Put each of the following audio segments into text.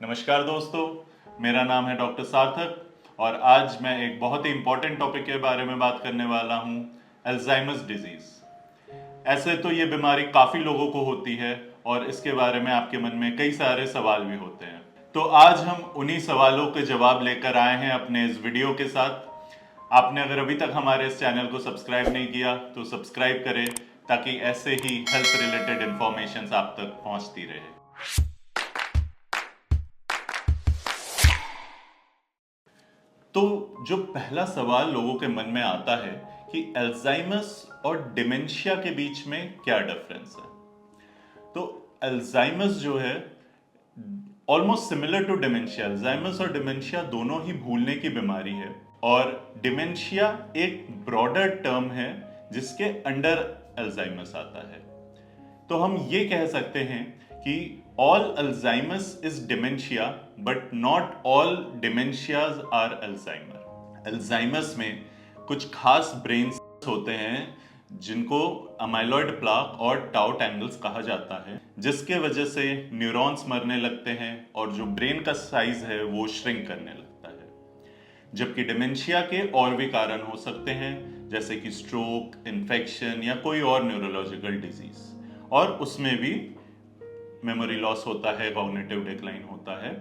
नमस्कार दोस्तों, मेरा नाम है डॉक्टर सार्थक और आज मैं एक बहुत ही इम्पोर्टेंट टॉपिक के बारे में बात करने वाला हूँ, अल्जाइमर्स डिजीज। ऐसे तो ये बीमारी काफ़ी लोगों को होती है और इसके बारे में आपके मन में कई सारे सवाल भी होते हैं। तो आज हम उन्हीं सवालों के जवाब लेकर आए हैं अपने इस वीडियो के साथ। आपने अगर अभी तक हमारे इस चैनल को सब्सक्राइब नहीं किया तो सब्सक्राइब करें ताकि ऐसे ही हेल्थ रिलेटेड इंफॉर्मेशन आप तक पहुंचती रहे। तो जो पहला सवाल लोगों के मन में आता है कि अल्जाइमर्स और डिमेंशिया के बीच में क्या डिफरेंस है। तो अल्जाइमर्स जो है almost similar to dementia. Alzheimer's और डिमेंशिया दोनों ही भूलने की बीमारी है और डिमेंशिया एक ब्रॉडर टर्म है जिसके अंडर अल्जाइमर्स आता है। तो हम ये कह सकते हैं कि all Alzheimer's is dementia but not all dementias are Alzheimer. Alzheimer's में कुछ खास ब्रेन होते हैं जिनको अमाइलॉइड प्लाक और टाउ टैंगल्स कहा जाता है, जिसके वजह से न्यूरॉन्स मरने लगते हैं और जो ब्रेन का साइज है वो श्रिंक करने लगता है। जबकि डिमेंशिया के और भी कारण हो सकते हैं जैसे कि स्ट्रोक, इन्फेक्शन या कोई और न्यूरोलॉजिकल डिजीज, और उसमें भी मेमोरी लॉस होता है, कॉग्निटिव डिक्लाइन होता है।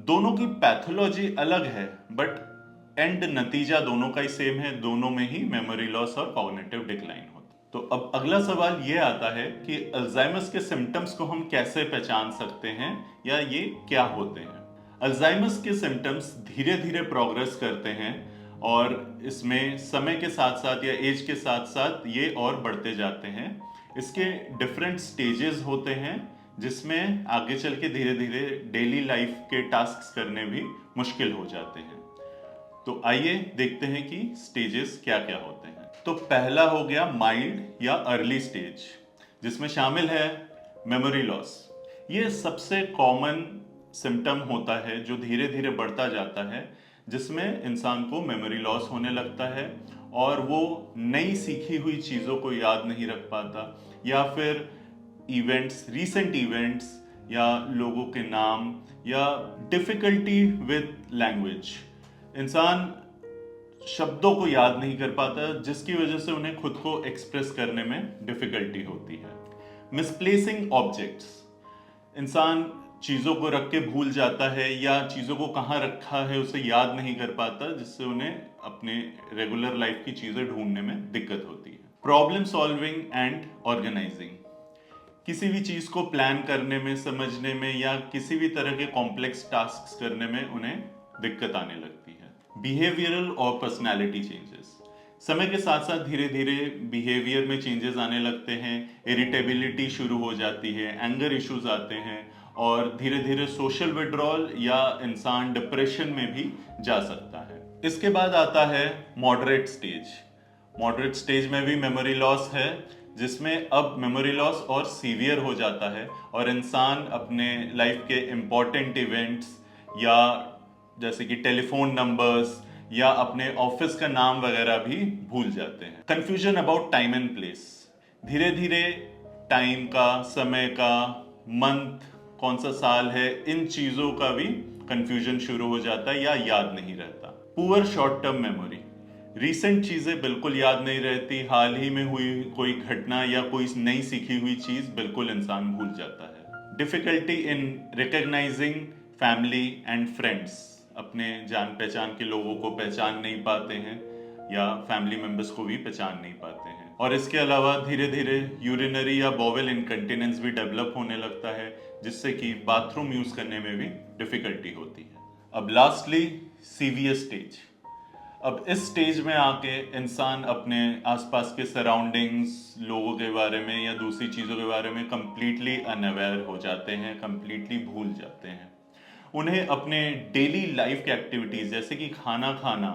दोनों की पैथोलॉजी अलग है बट एंड नतीजा दोनों का ही सेम है, दोनों में ही मेमोरी लॉस और कॉग्निटिव डिक्लाइन होता है। तो अब अगला सवाल ये आता है कि अल्जाइमर्स के सिम्टम्स को हम कैसे पहचान सकते हैं या ये क्या होते हैं। अल्जाइमर्स के सिम्टम्स धीरे धीरे प्रोग्रेस करते हैं और इसमें समय के साथ साथ या एज के साथ साथ ये और बढ़ते जाते हैं। इसके डिफरेंट स्टेजेस होते हैं जिसमें आगे चल के धीरे धीरे डेली लाइफ के टास्क करने भी मुश्किल हो जाते हैं। तो आइए देखते हैं कि स्टेजेस क्या क्या होते हैं। तो पहला हो गया माइल्ड या अर्ली स्टेज, जिसमें शामिल है मेमोरी लॉस। ये सबसे कॉमन सिम्टम होता है जो धीरे धीरे बढ़ता जाता है, जिसमें इंसान को मेमोरी लॉस होने लगता है और वो नई सीखी हुई चीज़ों को याद नहीं रख पाता या फिर इवेंट्स, रीसेंट इवेंट्स या लोगों के नाम या डिफिकल्टी विद लैंग्वेज। इंसान शब्दों को याद नहीं कर पाता जिसकी वजह से उन्हें खुद को एक्सप्रेस करने में डिफिकल्टी होती है। मिसप्लेसिंग ऑब्जेक्ट्स, इंसान चीज़ों को रख के भूल जाता है या चीज़ों को कहाँ रखा है उसे याद नहीं कर पाता, जिससे उन्हें अपने रेगुलर लाइफ की चीज़ें ढूंढने में दिक्कत होती है। प्रॉब्लम सॉल्विंग एंड ऑर्गेनाइजिंग, किसी भी चीज़ को प्लान करने में, समझने में या किसी भी तरह के कॉम्प्लेक्स टास्क करने में उन्हें दिक्कत आने लगती है। बिहेवियरल और पर्सनैलिटी चेंजेस, समय के साथ साथ धीरे धीरे बिहेवियर में चेंजेस आने लगते हैं, इरिटेबिलिटी शुरू हो जाती है, एंगर इश्यूज आते हैं और धीरे धीरे सोशल विड्रॉल या इंसान डिप्रेशन में भी जा सकता है। इसके बाद आता है मॉडरेट स्टेज। मॉडरेट स्टेज में भी मेमोरी लॉस है, जिसमें अब मेमोरी लॉस और सीवियर हो जाता है और इंसान अपने लाइफ के इम्पॉर्टेंट इवेंट्स या जैसे कि टेलीफोन नंबर्स या अपने ऑफिस का नाम वगैरह भी भूल जाते हैं। Confusion about time and place, धीरे धीरे टाइम का, समय का, मंथ, कौन सा साल है, इन चीजों का भी कंफ्यूजन शुरू हो जाता है या याद नहीं रहता। Poor short term memory, recent चीजें बिल्कुल याद नहीं रहती, हाल ही में हुई कोई घटना या कोई नई सीखी हुई चीज बिल्कुल इंसान भूल जाता है। Difficulty in recognising family and friends, अपने जान पहचान के लोगों को पहचान नहीं पाते हैं या फैमिली मेंबर्स को भी पहचान नहीं पाते हैं। और इसके अलावा धीरे धीरे यूरिनरी या बॉवेल इनकंटिनेंस भी डेवलप होने लगता है, जिससे कि बाथरूम यूज करने में भी डिफिकल्टी होती है। अब लास्टली सीवियर स्टेज, अब इस स्टेज में आके इंसान अपने आसपास के सराउंडिंग्स, लोगों के बारे में या दूसरी चीज़ों के बारे में कंप्लीटली अनअवेयर हो जाते हैं, कंप्लीटली भूल जाते हैं। उन्हें अपने डेली लाइफ के एक्टिविटीज़ जैसे कि खाना खाना,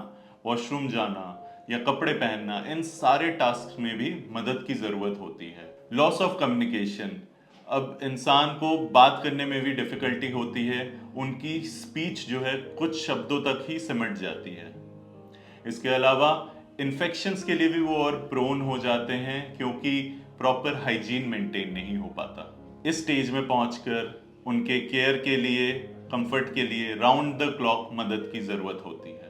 वॉशरूम जाना या कपड़े पहनना, इन सारे टास्क में भी मदद की ज़रूरत होती है। लॉस ऑफ कम्युनिकेशन, अब इंसान को बात करने में भी डिफ़िकल्टी होती है, उनकी स्पीच जो है कुछ शब्दों तक ही सिमट जाती है। इसके अलावा इन्फेक्शंस के लिए भी वो और प्रोन हो जाते हैं क्योंकि प्रॉपर हाइजीन मेंटेन नहीं हो पाता। इस स्टेज में पहुंचकर उनके केयर के लिए कंफर्ट के लिए राउंड द क्लॉक मदद की जरूरत होती है।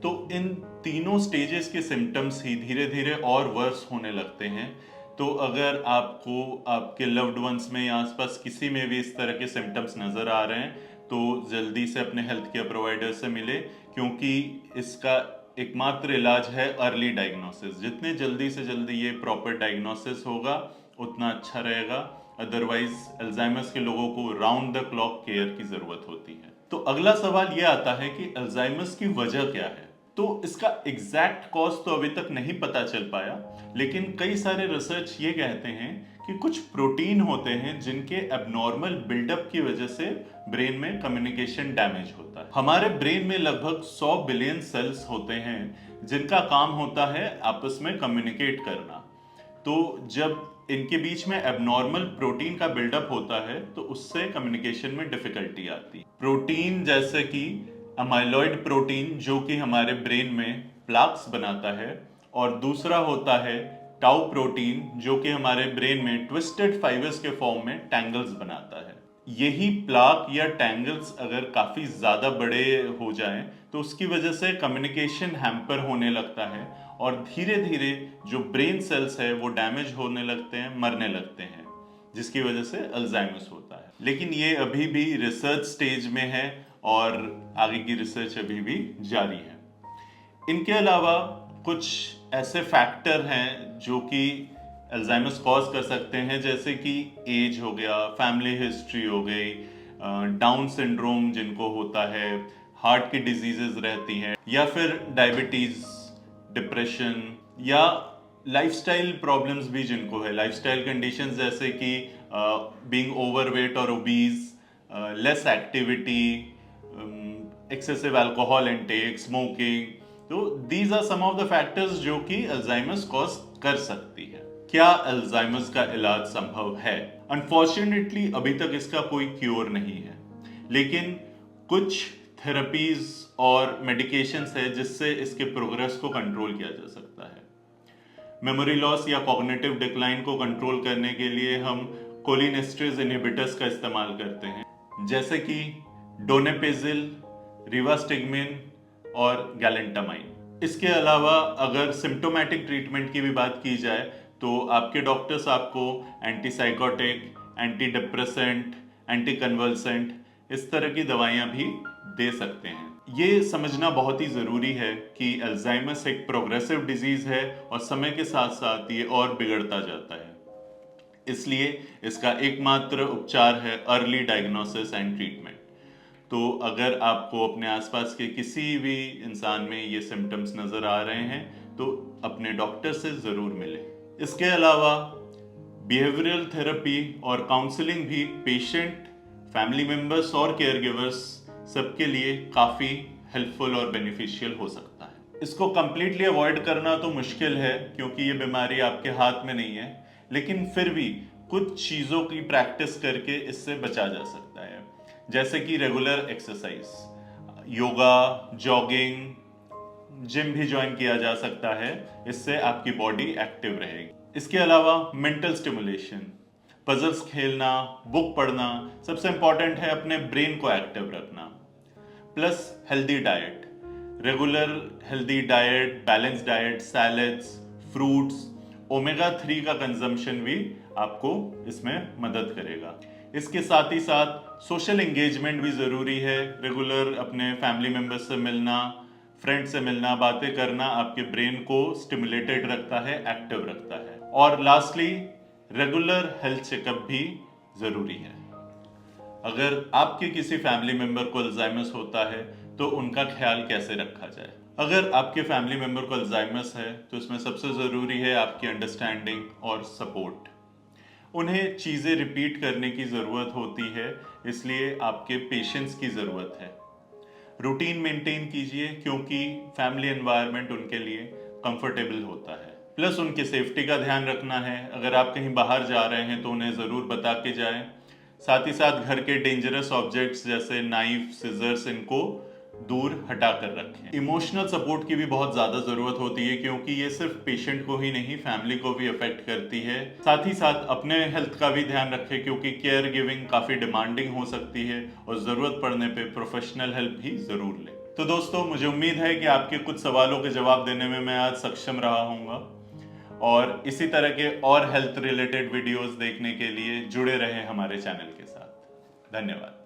तो इन तीनों स्टेजेस के सिम्टम्स ही धीरे धीरे और वर्स होने लगते हैं। तो अगर आपको आपके लव्ड वंस में या आसपास किसी में भी इस तरह के सिम्टम्स नजर आ रहे हैं तो जल्दी से अपने हेल्थ केयर प्रोवाइडर से मिले, क्योंकि इसका एकमात्र इलाज है अर्ली डायग्नोसिस। जितने जल्दी से जल्दी ये प्रॉपर डायग्नोसिस होगा उतना अच्छा रहेगा। अदरवाइज अल्जाइमर्स के लोगों को राउंड द क्लॉक केयर की जरूरत होती है। तो अगला सवाल ये आता है कि अल्जाइमर्स की वजह क्या है। तो इसका एग्जैक्ट कॉज तो अभी तक नहीं पता चल पाया, लेकिन कई सारे रिसर्च ये कहते हैं कि कुछ प्रोटीन होते हैं जिनके एबनॉर्मल बिल्डअप की वजह से ब्रेन में कम्युनिकेशन डैमेज होता है। हमारे ब्रेन में लगभग 100 बिलियन सेल्स होते हैं जिनका काम होता है आपस में कम्युनिकेट करना। तो जब इनके बीच में एबनॉर्मल प्रोटीन का बिल्डअप होता है तो उससे कम्युनिकेशन में डिफिकल्टी आती है। प्रोटीन जैसे कि अमाइलॉइड प्रोटीन जो कि हमारे ब्रेन में प्लाक्स बनाता है, और दूसरा होता है टाउ प्रोटीन जो कि हमारे ब्रेन में ट्विस्टेड फाइबर्स के फॉर्म में टैंगल्स बनाता है। यही प्लाक या टैंगल्स अगर काफी ज्यादा बड़े हो जाएं तो उसकी वजह से कम्युनिकेशन हैम्पर होने लगता है और धीरे धीरे जो ब्रेन सेल्स है वो डैमेज होने लगते हैं, मरने लगते हैं, जिसकी वजह से अल्जाइमर्स होता है। लेकिन ये अभी भी रिसर्च स्टेज में है और आगे की रिसर्च अभी भी जारी है। इनके अलावा कुछ ऐसे फैक्टर हैं जो कि अल्जाइमर्स कॉज कर सकते हैं, जैसे कि एज हो गया, फैमिली हिस्ट्री हो गई, डाउन सिंड्रोम जिनको होता है, हार्ट की डिजीजेस रहती हैं, या फिर डायबिटीज, डिप्रेशन, या लाइफस्टाइल प्रॉब्लम्स भी जिनको है, लाइफस्टाइल कंडीशंस जैसे कि बीइंग ओवरवेट और obese, less activity, excessive alcohol intake, smoking. तो these are some of the factors जो कि अल्जाइमर्स कॉज कर सकती है। क्या अल्जाइमर्स का इलाज संभव है? अनफॉर्चुनेटली अभी तक इसका कोई क्योर नहीं है, लेकिन कुछ थेरेपीज और मेडिकेशंस है जिससे इसके प्रोग्रेस को कंट्रोल किया जा सकता है। मेमोरी लॉस या कॉग्निटिव डिक्लाइन को कंट्रोल करने के लिए हम कोलिनेस्टरेज इनहिबिटर्स का इस्तेमाल करते हैं, जैसे कि डोनेपेजिल, रिवास्टिगमिन और गैलेंटामाइन। इसके अलावा अगर सिम्टोमेटिक ट्रीटमेंट की भी बात की जाए तो आपके डॉक्टर्स आपको antipsychotic, anti depressant, anti convulsant इस तरह की दवाइयां भी दे सकते हैं। ये समझना बहुत ही जरूरी है कि अल्जाइमर्स एक प्रोग्रेसिव डिजीज है और समय के साथ साथ ये और बिगड़ता जाता है। इसलिए इसका एकमात्र उपचार है अर्ली डायग्नोसिस एंड ट्रीटमेंट। तो अगर आपको अपने आसपास के किसी भी इंसान में ये सिम्टम्स नजर आ रहे हैं तो अपने डॉक्टर से जरूर मिलें। इसके अलावा बिहेवियरल थेरेपी और काउंसलिंग भी पेशेंट, फैमिली मेंबर्स और केयर गिवर्स सबके लिए काफी हेल्पफुल और बेनिफिशियल हो सकता है। इसको कंप्लीटली अवॉइड करना तो मुश्किल है क्योंकि ये बीमारी आपके हाथ में नहीं है, लेकिन फिर भी कुछ चीजों की प्रैक्टिस करके इससे बचा जा सकता है, जैसे कि regular exercise, yoga, jogging, gym भी ज्वाइन किया जा सकता है। इससे आपकी बॉडी एक्टिव रहेगी। इसके अलावा मेंटल स्टिमुलेशन, पजल्स खेलना, बुक पढ़ना, सबसे इंपॉर्टेंट है अपने ब्रेन को एक्टिव रखना। Plus healthy diet, regular healthy diet, balance diet, salads, fruits, omega 3 का कंजम्पशन भी आपको इसमें मदद करेगा। इसके साथ ही साथ सोशल एंगेजमेंट भी जरूरी है। रेगुलर अपने फैमिली मेंबर्स से मिलना, फ्रेंड से मिलना, बातें करना आपके ब्रेन को स्टिमुलेटेड रखता है, एक्टिव रखता है। और लास्टली रेगुलर हेल्थ चेकअप भी जरूरी है। अगर आपके किसी फैमिली मेंबर को अल्जाइमर्स होता है तो उनका ख्याल कैसे रखा जाए? अगर आपके फैमिली मेंबर को अल्जाइमर्स है तो इसमें सबसे जरूरी है आपकी अंडरस्टैंडिंग और सपोर्ट। उन्हें चीजें रिपीट करने की जरूरत होती है, इसलिए आपके पेशेंस की जरूरत है। रूटीन मेंटेन कीजिए क्योंकि फैमिली एनवायरनमेंट उनके लिए कंफर्टेबल होता है। प्लस उनकी सेफ्टी का ध्यान रखना है। अगर आप कहीं बाहर जा रहे हैं तो उन्हें जरूर बता के जाएं। साथ ही साथ घर के डेंजरस ऑब्जेक्ट्स जैसे नाइफ, सिजर्स, इनको दूर हटा कर रखें। इमोशनल सपोर्ट की भी बहुत ज्यादा जरूरत होती है, क्योंकि ये सिर्फ पेशेंट को ही नहीं, फैमिली को भी अफेक्ट करती है। साथ ही साथ अपने हेल्थ का भी ध्यान रखें, क्योंकि केयर गिविंग काफी डिमांडिंग हो सकती है और जरूरत पड़ने पे प्रोफेशनल हेल्प भी जरूर लें। तो दोस्तों, मुझे उम्मीद है कि आपके कुछ सवालों के जवाब देने में मैं आज सक्षम रहा हूँगा, और इसी तरह के और हेल्थ रिलेटेड वीडियोस देखने के लिए जुड़े रहें हमारे चैनल के साथ। धन्यवाद।